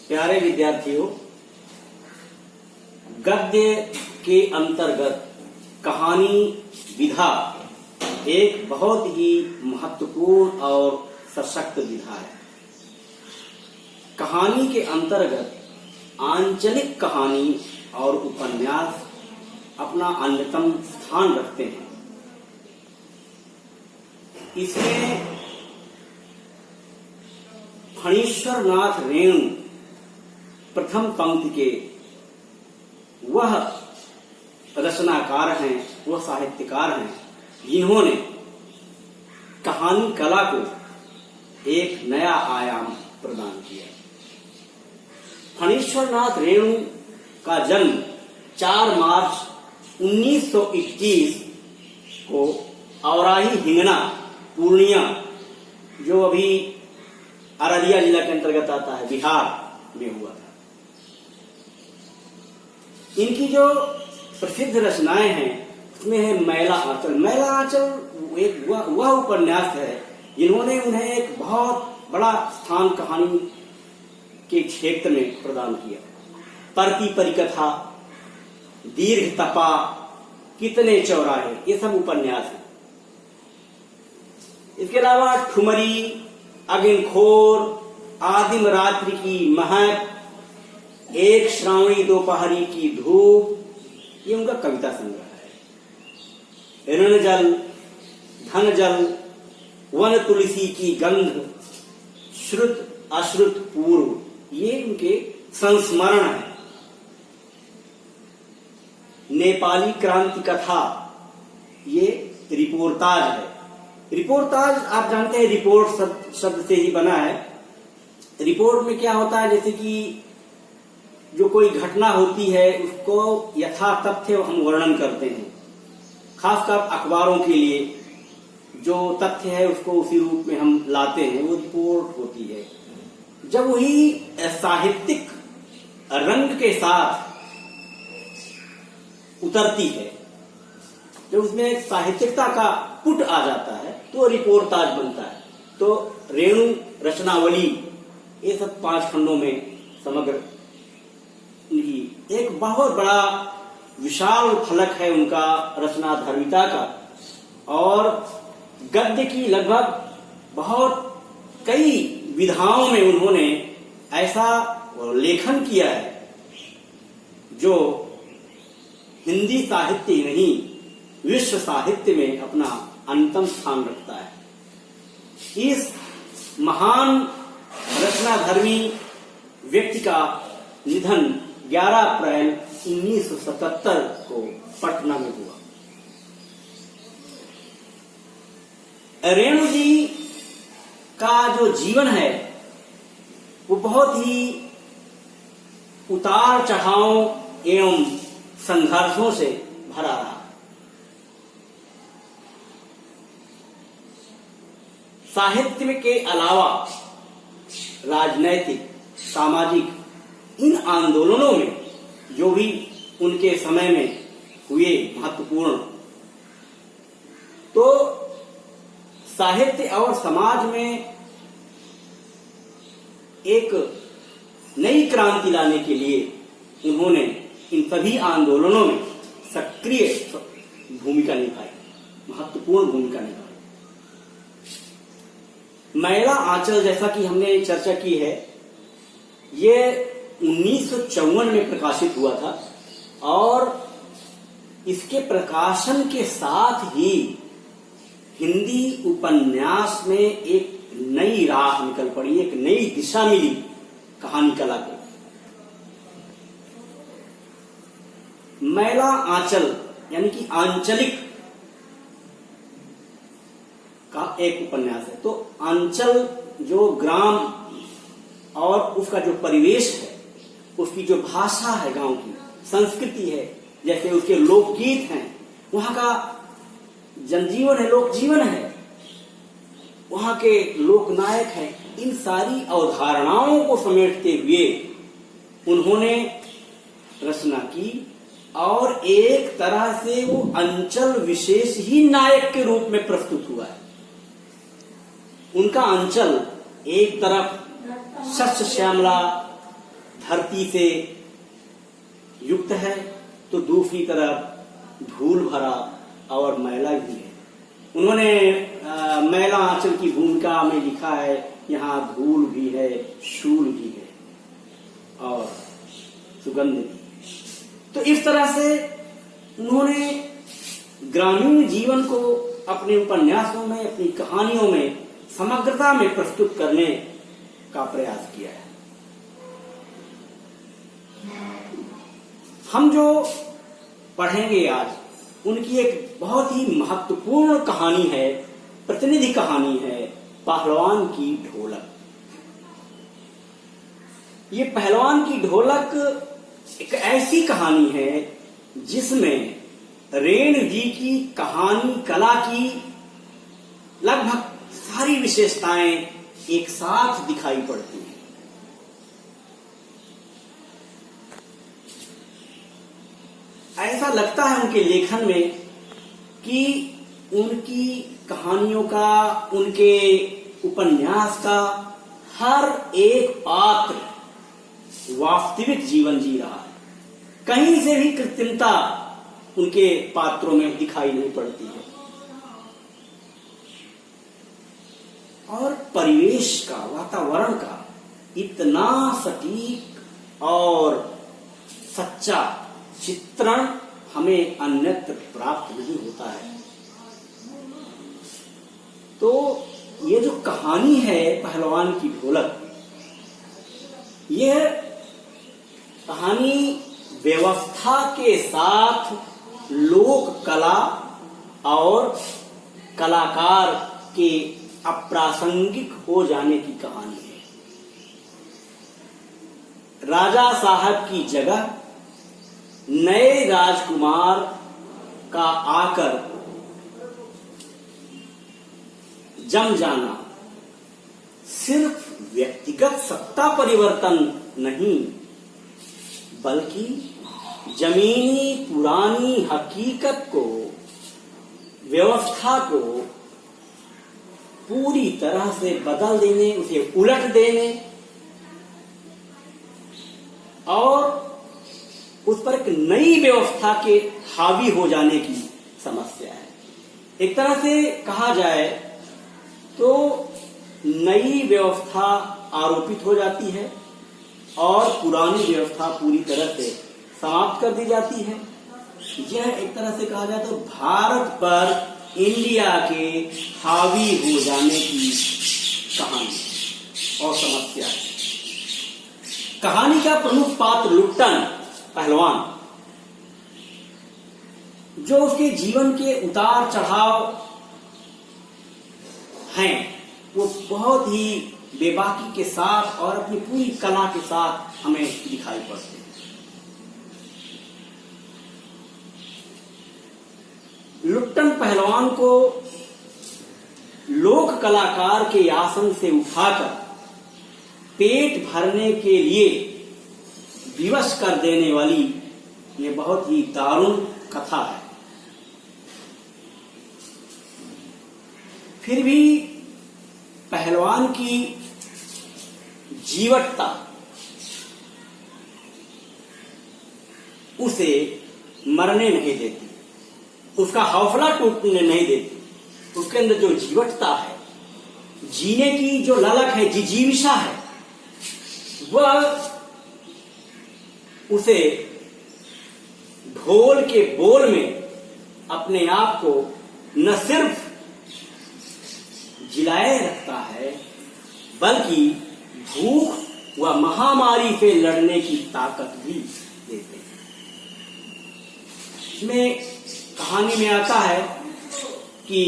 प्यारे विद्यार्थियों, गद्य के अंतर्गत कहानी विधा एक बहुत ही महत्वपूर्ण और सशक्त विधा है। कहानी के अंतर्गत आंचलिक कहानी और उपन्यास अपना अन्यतम स्थान रखते हैं। इसमें फणीश्वरनाथ रेणु प्रथम पंक्ति के वह रचनाकार हैं, वह साहित्यकार हैं जिन्होंने कहानी कला को एक नया आयाम प्रदान किया। फणीश्वरनाथ रेणु का जन्म 4 मार्च 1921 को औराही हिंगना, पूर्णिया, जो अभी अररिया जिला के अंतर्गत आता है, बिहार में हुआ था। इनकी जो प्रसिद्ध रचनाएं हैं उसमें है मैला आंचल। मैला आंचल एक वह उपन्यास है जिन्होंने उन्हें एक बहुत बड़ा स्थान कहानी के क्षेत्र में प्रदान किया। परती परिकथा, दीर्घ तपा, कितने चौराहे, ये सब उपन्यास है। इसके अलावा ठुमरी, अगिनखोर, आदिम रात्रि की महक, एक श्रावणी दोपहरी की धूप, ये उनका कविता संग्रह है। ऋणजल, धनजल, वन तुलसी की गंध, श्रुत अश्रुत पूर्व, ये उनके संस्मरण है। नेपाली क्रांति कथा, ये रिपोर्टाज है। रिपोर्टाज आप जानते हैं, रिपोर्ट शब्द से ही बना है। रिपोर्ट में क्या होता है, जैसे कि जो कोई घटना होती है उसको यथा तथ्य हम वर्णन करते हैं। खासकर अखबारों के लिए जो तथ्य है उसको उसी रूप में हम लाते हैं, वो रिपोर्ट होती है। जब वही साहित्यिक रंग के साथ उतरती है, जब उसमें एक साहित्यिकता का पुट आ जाता है तो रिपोर्टाज बनता है। तो रेणु रचनावली, ये सब 5 खंडों में समग्र एक बहुत बड़ा विशाल फलक है उनका रचना धर्मिता का। और गद्य की लगभग बहुत कई विधाओं में उन्होंने ऐसा लेखन किया है जो हिंदी साहित्य ही नहीं, विश्व साहित्य में अपना अंतिम स्थान रखता है। इस महान रचनाधर्मी व्यक्ति का निधन 11 अप्रैल 1977 को पटना में हुआ। रेणु जी का जो जीवन है वो बहुत ही उतार चढ़ाव एवं संघर्षों से भरा रहा। साहित्य के अलावा राजनैतिक, सामाजिक इन आंदोलनों में जो भी उनके समय में हुए महत्वपूर्ण, तो साहित्य और समाज में एक नई क्रांति लाने के लिए उन्होंने इन सभी आंदोलनों में सक्रिय भूमिका निभाई, महत्वपूर्ण भूमिका निभाई। मैला आंचल, जैसा कि हमने चर्चा की है, ये 1954 में प्रकाशित हुआ था और इसके प्रकाशन के साथ ही हिंदी उपन्यास में एक नई राह निकल पड़ी, एक नई दिशा मिली कहानी कला को। मैला आंचल यानी कि आंचलिक का एक उपन्यास है। तो आंचल जो ग्राम और उसका जो परिवेश है, उसकी जो भाषा है, गांव की संस्कृति है, जैसे उसके लोकगीत हैं, वहां का जनजीवन है, लोक जीवन है, वहां के लोकनायक हैं, इन सारी अवधारणाओं को समेटते हुए उन्होंने रचना की और एक तरह से वो अंचल विशेष ही नायक के रूप में प्रस्तुत हुआ है। उनका अंचल एक तरफ शस्य श्यामला धरती से युक्त है तो दूसरी तरफ धूल भरा और मैला भी है। उन्होंने मैला आंचल की भूमिका में लिखा है, यहाँ धूल भी है, शूल भी है और सुगंध भी। तो इस तरह से उन्होंने ग्रामीण जीवन को अपने उपन्यासों में, अपनी कहानियों में समग्रता में प्रस्तुत करने का प्रयास किया है। हम जो पढ़ेंगे आज, उनकी एक बहुत ही महत्वपूर्ण कहानी है, प्रतिनिधि कहानी है, पहलवान की ढोलक। ये पहलवान की ढोलक एक ऐसी कहानी है जिसमें रेण जी की कहानी कला की लगभग सारी विशेषताएं एक साथ दिखाई पड़ती हैं। ऐसा लगता है उनके लेखन में कि उनकी कहानियों का, उनके उपन्यास का हर एक पात्र वास्तविक जीवन जी रहा है। कहीं से भी कृत्रिमता उनके पात्रों में दिखाई नहीं पड़ती है। और परिवेश का, वातावरण का इतना सटीक और सच्चा चित्रण हमें अन्यत्र प्राप्त नहीं होता है। तो ये जो कहानी है पहलवान की ढोलक, यह कहानी व्यवस्था के साथ लोक कला और कलाकार के अप्रासंगिक हो जाने की कहानी है। राजा साहब की जगह नए राजकुमार का आकर जम जाना सिर्फ व्यक्तिगत सत्ता परिवर्तन नहीं, बल्कि जमीनी पुरानी हकीकत को, व्यवस्था को पूरी तरह से बदल देने, उसे उलट देने और उस पर एक नई व्यवस्था के हावी हो जाने की समस्या है। एक तरह से कहा जाए तो नई व्यवस्था आरोपित हो जाती है और पुरानी व्यवस्था पूरी तरह से समाप्त कर दी जाती है। यह एक तरह से कहा जाए तो भारत पर इंडिया के हावी हो जाने की कहानी और समस्या है। कहानी का प्रमुख पात्र लुट्टन पहलवान, जो उसके जीवन के उतार चढ़ाव हैं, वो बहुत ही बेबाकी के साथ और अपनी पूरी कला के साथ हमें दिखाई पड़ते हैं। लुट्टन पहलवान को लोक कलाकार के आसन से उठाकर पेट भरने के लिए विवश कर देने वाली ये बहुत ही दारुण कथा है। फिर भी पहलवान की जीवटता उसे मरने नहीं देती, उसका हौसला टूटने नहीं देती। उसके अंदर जो जीवटता है, जीने की जो ललक है, जिजीविषा है, वह उसे ढोल के बोल में अपने आप को न सिर्फ जिलाए रखता है, बल्कि भूख व महामारी से लड़ने की ताकत भी देते हैं। इसमें कहानी में आता है कि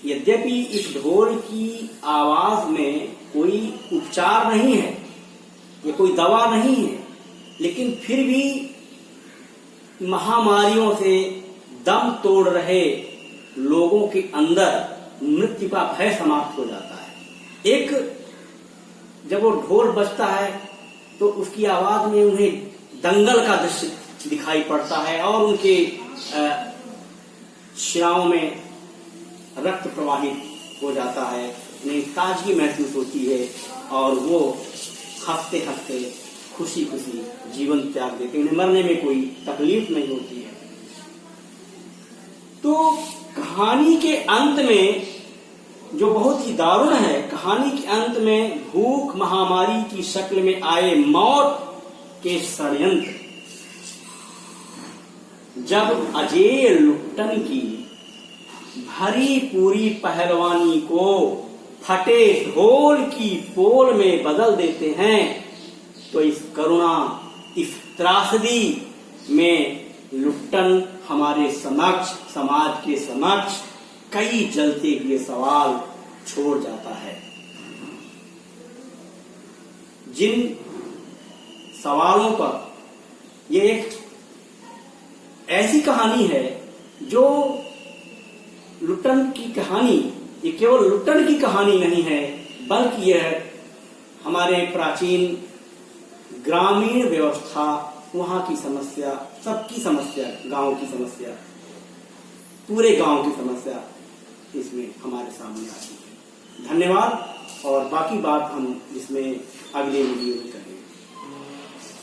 यद्यपि इस ढोल की आवाज में कोई उपचार नहीं है, ये कोई दवा नहीं है, लेकिन फिर भी महामारियों से दम तोड़ रहे लोगों के अंदर मृत्यु का भय समाप्त हो जाता है। एक जब वो ढोल बजता है तो उसकी आवाज में उन्हें दंगल का दृश्य दिखाई पड़ता है और उनके शिराओं में रक्त प्रवाहित हो जाता है, उन्हें ताजगी महसूस होती है और वो हंसते हंसते खुशी खुशी जीवन त्याग देते हैं, उन्हें मरने में कोई तकलीफ नहीं होती है। तो कहानी के अंत में जो बहुत ही दारुण है, कहानी के अंत में भूख महामारी की शक्ल में आए मौत के षड्यंत्र, जब अजेय लुट्टन की भरी पूरी पहलवानी को फटे ढोल की पोल में बदल देते हैं, तो इस करुणा, इस त्रासदी में लुट्टन हमारे समक्ष, समाज के समक्ष कई जलते हुए सवाल छोड़ जाता है। जिन सवालों पर, ये एक ऐसी कहानी है जो लुट्टन की कहानी, ये केवल लुट्टन की कहानी नहीं है, बल्कि यह हमारे प्राचीन ग्रामीण व्यवस्था, वहां की समस्या, सबकी समस्या, गांव की समस्या, पूरे गांव की समस्या इसमें हमारे सामने आती है। धन्यवाद, और बाकी बात हम इसमें अगले वीडियो में करेंगे।